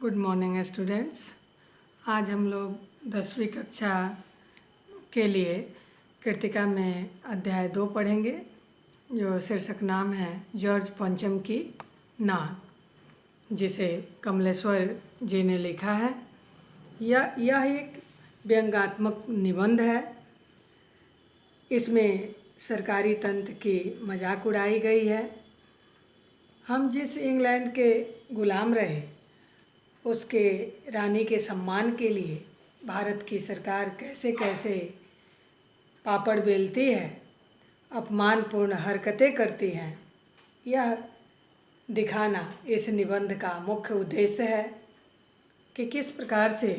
Good morning students. आज हम लोग 10वीं कक्षा के लिए कृतिका में अध्याय 2 पढ़ेंगे, जो शीर्षक नाम है जॉर्ज पंचम की नाक, जिसे कमलेश्वर जी ने लिखा है। यह एक व्यंग्यात्मक निबंध है। इसमें सरकारी तंत्र की मजाक उड़ाई गई है। हम जिस इंग्लैंड के गुलाम रहे, उसके रानी के सम्मान के लिए भारत की सरकार कैसे कैसे पापड़ बेलती है, अपमानपूर्ण हरकतें करती हैं, यह दिखाना इस निबंध का मुख्य उद्देश्य है कि किस प्रकार से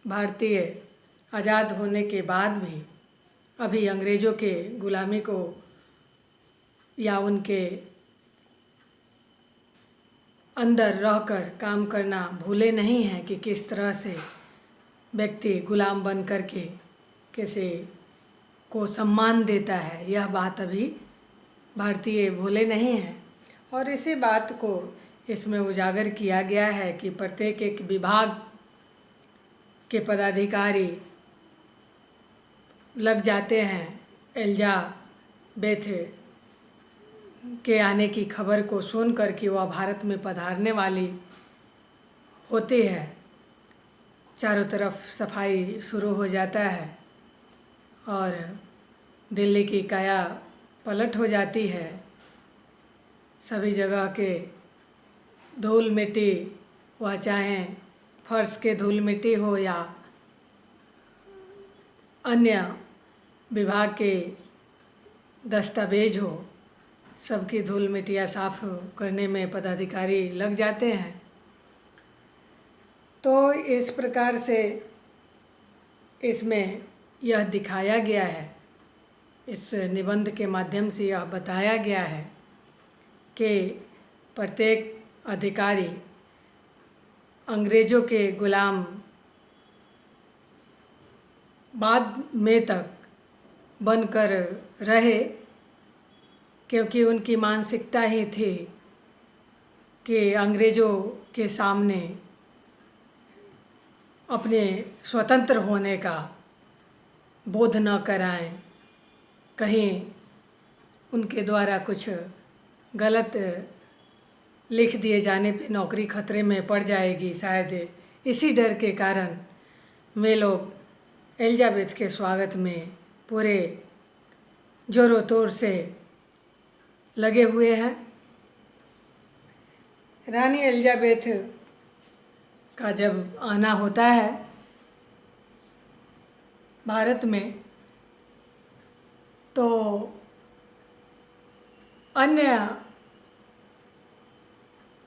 भारतीय आज़ाद होने के बाद भी अभी अंग्रेज़ों के गुलामी को या उनके अंदर रहकर काम करना भूले नहीं हैं कि किस तरह से व्यक्ति गुलाम बन कर के किसी को सम्मान देता है। यह बात अभी भारतीय भूले नहीं हैं और इसी बात को इसमें उजागर किया गया है कि प्रत्येक एक विभाग के पदाधिकारी लग जाते हैं एलिजाबेथ के आने की खबर को सुनकर कि वह भारत में पधारने वाली होती है। चारों तरफ सफाई शुरू हो जाता है और दिल्ली की काया पलट हो जाती है। सभी जगह के धूल मिट्टी, वह चाहे फर्श के धूल मिट्टी हो या अन्य विभाग के दस्तावेज हो, सबकी धूल मिट्टियाँ साफ करने में पदाधिकारी लग जाते हैं। तो इस प्रकार से इसमें यह दिखाया गया है, इस निबंध के माध्यम से यह बताया गया है कि प्रत्येक अधिकारी अंग्रेज़ों के गुलाम बाद में तक बनकर रहे, क्योंकि उनकी मानसिकता ही थी कि अंग्रेज़ों के सामने अपने स्वतंत्र होने का बोध न कराएं, कहीं उनके द्वारा कुछ गलत लिख दिए जाने पे नौकरी खतरे में पड़ जाएगी। शायद इसी डर के कारण वे लोग एलिजाबेथ के स्वागत में पूरे जोरों तोर से लगे हुए हैं। रानी एलिजाबेथ का जब आना होता है भारत में, तो अन्य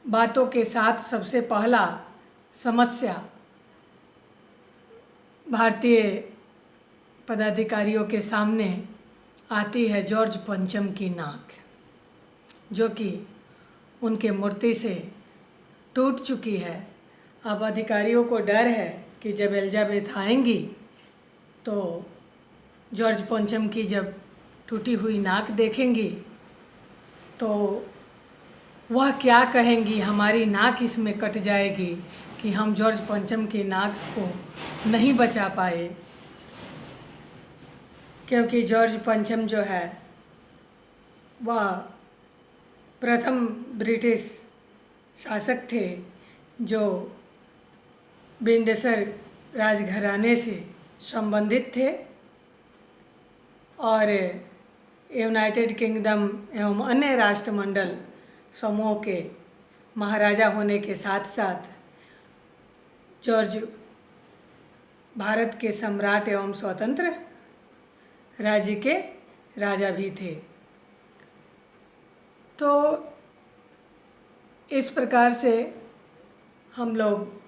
बातों के साथ सबसे पहला समस्या भारतीय पदाधिकारियों के सामने आती है जॉर्ज पंचम की नाक, जो कि उनके मूर्ति से टूट चुकी है। अब अधिकारियों को डर है कि जब एलिजाबेथ आएंगी तो जॉर्ज पंचम की जब टूटी हुई नाक देखेंगी तो वह क्या कहेंगी, हमारी नाक इसमें कट जाएगी कि हम जॉर्ज पंचम की नाक को नहीं बचा पाए। क्योंकि जॉर्ज पंचम जो है वह प्रथम ब्रिटिश शासक थे जो विंडसर राजघराने से संबंधित थे और यूनाइटेड किंगडम एवं अन्य राष्ट्रमंडल समूह के महाराजा होने के साथ साथ जॉर्ज भारत के सम्राट एवं स्वतंत्र राज्य के राजा भी थे। तो इस प्रकार से हम लोग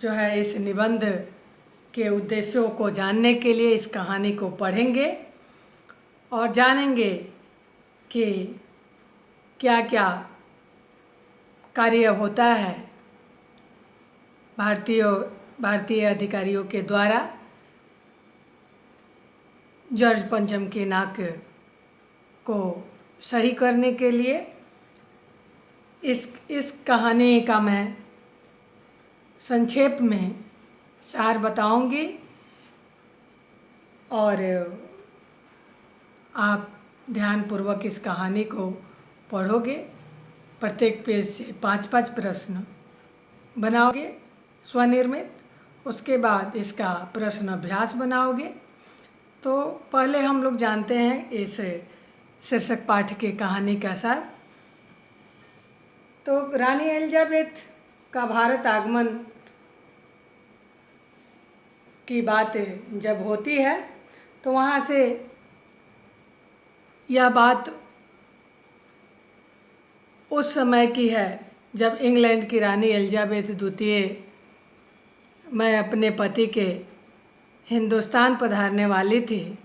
जो है इस निबंध के उद्देश्यों को जानने के लिए इस कहानी को पढ़ेंगे और जानेंगे कि क्या क्या कार्य होता है भारतीय अधिकारियों के द्वारा जॉर्ज पंचम की नाक को सही करने के लिए। इस कहानी का मैं संक्षेप में सार बताऊंगी और आप ध्यानपूर्वक इस कहानी को पढ़ोगे। प्रत्येक पेज से 5-5 प्रश्न बनाओगे स्वनिर्मित। उसके बाद इसका प्रश्न अभ्यास बनाओगे। तो पहले हम लोग जानते हैं इस शीर्षक पाठ की कहानी का सार। तो रानी एलिजाबेथ का भारत आगमन की बात जब होती है तो वहाँ से यह बात उस समय की है जब इंग्लैंड की रानी एलिजाबेथ द्वितीय मैं अपने पति के हिंदुस्तान पधारने वाली थी।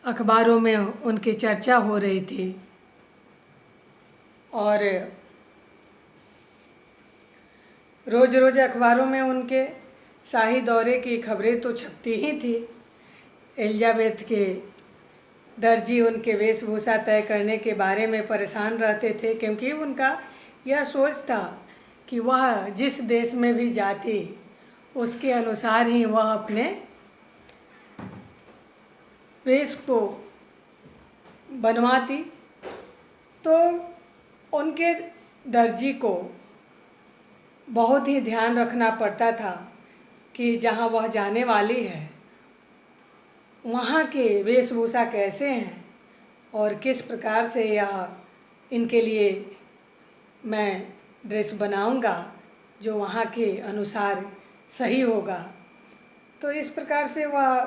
अखबारों में उनकी चर्चा हो रही थी और रोज़ रोज़ अखबारों में उनके शाही दौरे की खबरें तो छपती ही थी। एलिजाबेथ के दर्जी उनके वेशभूषा तय करने के बारे में परेशान रहते थे, क्योंकि उनका यह सोच था कि वह जिस देश में भी जाती उसके अनुसार ही वह अपने वेश को बनवाती। तो उनके दर्जी को बहुत ही ध्यान रखना पड़ता था कि जहाँ वह जाने वाली है वहाँ के वेशभूषा कैसे हैं और किस प्रकार से यह इनके लिए मैं ड्रेस बनाऊंगा जो वहाँ के अनुसार सही होगा। तो इस प्रकार से वह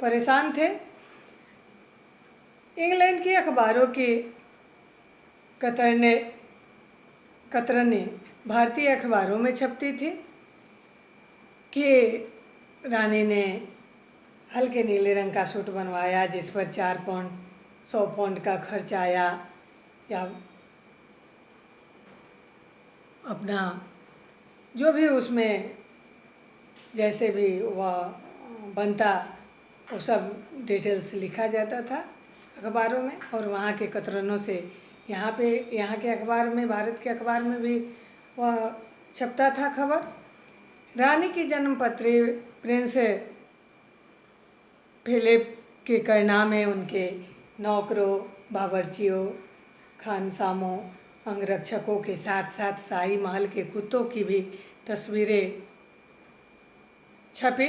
परेशान थे। इंग्लैंड के अखबारों के कतरने भारतीय अखबारों में छपती थी कि रानी ने हल्के नीले रंग का सूट बनवाया जिस पर 4 पाउंड 100 पाउंड का खर्च आया, या अपना जो भी उसमें जैसे भी वह बनता वो सब डिटेल्स लिखा जाता था अखबारों में। और वहाँ के कतरनों से यहाँ के अखबार में, भारत के अखबार में भी वह छपता था खबर। रानी की जन्मपत्री प्रिंस फिलिप के करनामे में उनके नौकरों, बावर्चियों, खानसामों, अंगरक्षकों के साथ साथ शाही महल के कुत्तों की भी तस्वीरें छपी।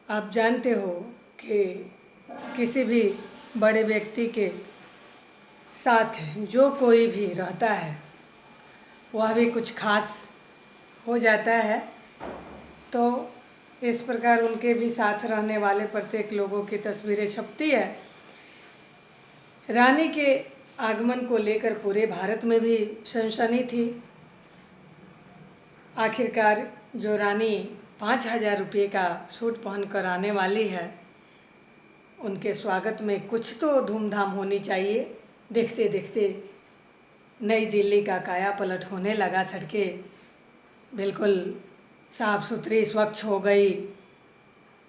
आप जानते हो कि किसी भी बड़े व्यक्ति के साथ जो कोई भी रहता है वह भी कुछ खास हो जाता है। तो इस प्रकार उनके भी साथ रहने वाले प्रत्येक लोगों की तस्वीरें छपती है। रानी के आगमन को लेकर पूरे भारत में भी सनसनी थी। आखिरकार जो रानी 5,000 रुपये का सूट पहन कर आने वाली है उनके स्वागत में कुछ तो धूमधाम होनी चाहिए। देखते देखते नई दिल्ली का काया पलट होने लगा। सड़कें बिल्कुल साफ सुथरी स्वच्छ हो गई,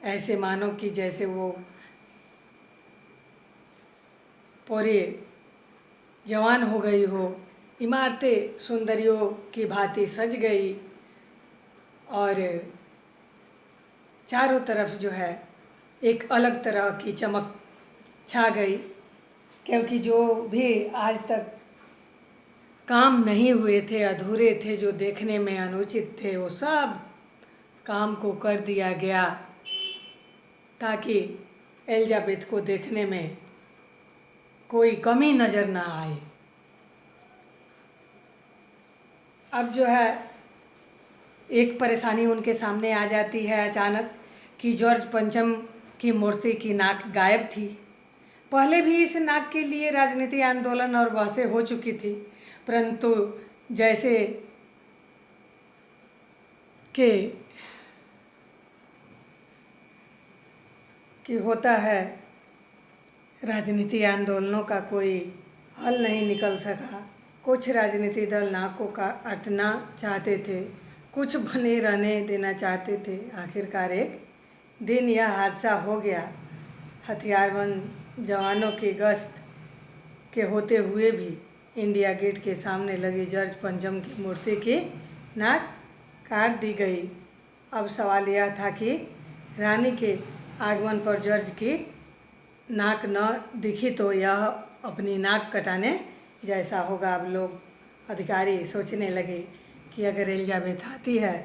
ऐसे मानो कि जैसे वो पूरी जवान हो गई हो। इमारतें सुंदरियों की भांति सज गई और चारों तरफ जो है एक अलग तरह की चमक छा गई, क्योंकि जो भी आज तक काम नहीं हुए थे, अधूरे थे, जो देखने में अनुचित थे, वो सब काम को कर दिया गया ताकि एलिजाबेथ को देखने में कोई कमी नज़र ना आए। अब जो है एक परेशानी उनके सामने आ जाती है अचानक कि जॉर्ज पंचम की मूर्ति की नाक गायब थी। पहले भी इस नाक के लिए राजनीति आंदोलन और बहसें हो चुकी थी, परंतु जैसे कि होता है राजनीति आंदोलनों का कोई हल नहीं निकल सका। कुछ राजनीति दल नाक को काटना चाहते थे, कुछ बने रहने देना चाहते थे। आखिरकार एक दिन यह हादसा हो गया। हथियारबंद जवानों की गश्त के होते हुए भी इंडिया गेट के सामने लगी जॉर्ज पंचम की मूर्ति की नाक काट दी गई। अब सवाल यह था कि रानी के आगमन पर जॉर्ज की नाक न दिखी तो यह अपनी नाक कटाने जैसा होगा। अब लोग अधिकारी सोचने लगे कि अगर एलिजाबेथ आती है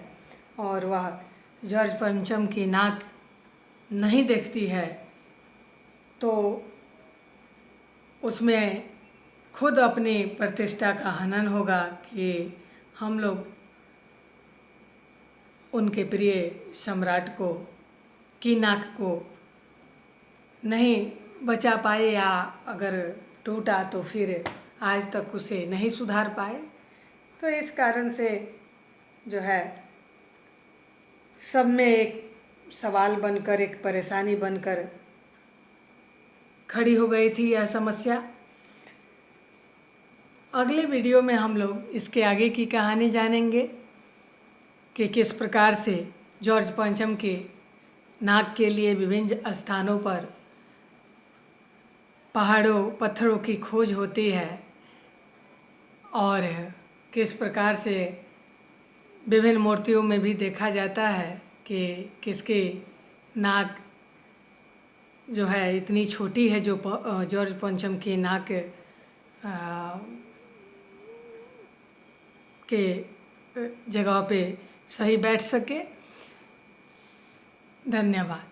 और वह जॉर्ज पंचम की नाक नहीं देखती है तो उसमें खुद अपनी प्रतिष्ठा का हनन होगा कि हम लोग उनके प्रिय सम्राट को की नाक को नहीं बचा पाए, या अगर टूटा तो फिर आज तक उसे नहीं सुधार पाए। तो इस कारण से जो है सब में एक सवाल बनकर, एक परेशानी बनकर खड़ी हो गई थी यह समस्या। अगले वीडियो में हम लोग इसके आगे की कहानी जानेंगे कि किस प्रकार से जॉर्ज पंचम के नाक के लिए विभिन्न स्थानों पर पहाड़ों पत्थरों की खोज होती है और किस प्रकार से विभिन्न मूर्तियों में भी देखा जाता है कि किसकी नाक जो है इतनी छोटी है जो जॉर्ज पंचम की नाक के जगह पे सही बैठ सके। धन्यवाद।